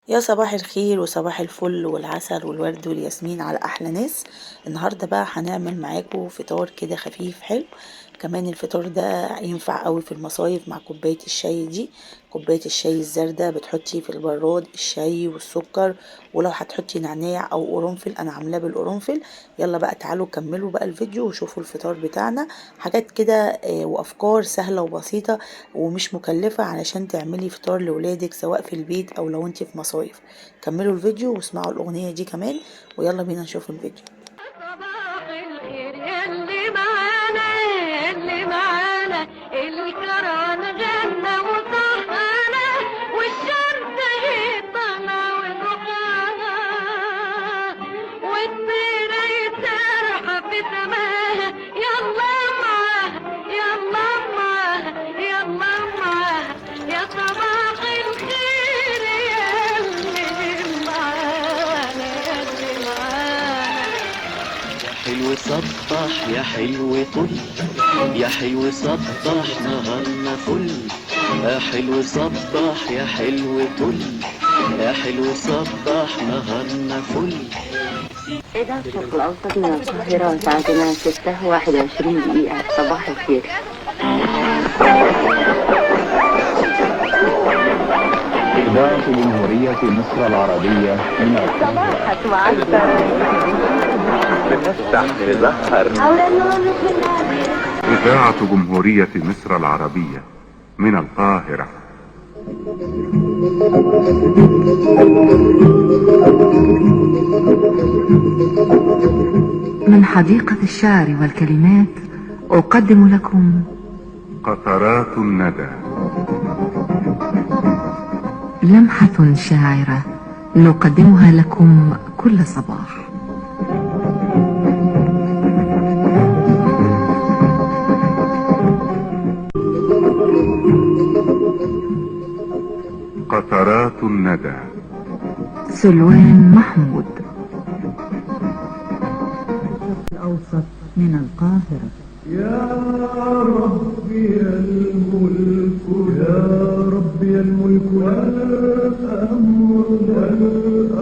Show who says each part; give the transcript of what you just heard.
Speaker 1: يا صباح الخير وصباح الفل والعسل والورد والياسمين على احلى ناس. النهارده بقى هنعمل معاكم فطار كده خفيف حلو. كمان الفطار ده ينفع قوي في المصايف مع كوبايه الشاي دي. كوبايه الشاي الزردة بتحطي في البراد الشاي والسكر، ولو هتحطي نعناع او قرنفل انا عاملاه بالقرنفل. يلا بقى تعالوا كملوا بقى الفيديو وشوفوا الفطار بتاعنا. حاجات كده وافكار سهله وبسيطه ومش مكلفة علشان تعملي فطار لولادك سواء في البيت او لو انت في مصايف. كملوا الفيديو واسمعوا الاغنية دي كمان، ويلا بينا نشوف الفيديو.
Speaker 2: صباح الخير يلي معانا يلي معانا، الكران غنى وصحانا والشمس هي طالعة والرخاها والطيرة يسرحة في سماها. يلا معاها يلا معاها يلا معاها، يا صباح الخير يلي معانا يلي معانا.
Speaker 3: حلو صبح يا حلو طل، يا حلو صبح نهارنا فل. يا حلو صبح يا حلو طل، يا حلو صبح نهارنا فل.
Speaker 4: إذاعة الشرق الأوسط من القاهرة ساعتنا 6:21 دقيقة. صباح الخير.
Speaker 5: إذاعة جمهورية مصر العربية من
Speaker 4: صباحك معسكر.
Speaker 5: بنفتح نزهر. إذاعة جمهورية مصر العربية من القاهرة.
Speaker 6: من حديقة الشعر والكلمات أقدم لكم
Speaker 5: قطرات الندى،
Speaker 6: لمحة شاعرة نقدمها لكم كل صباح.
Speaker 5: قطرات الندى.
Speaker 6: سلوان محمود. الأوسط من القاهرة.
Speaker 7: يا ربي الملك يا ربي الملك والأمر والأمر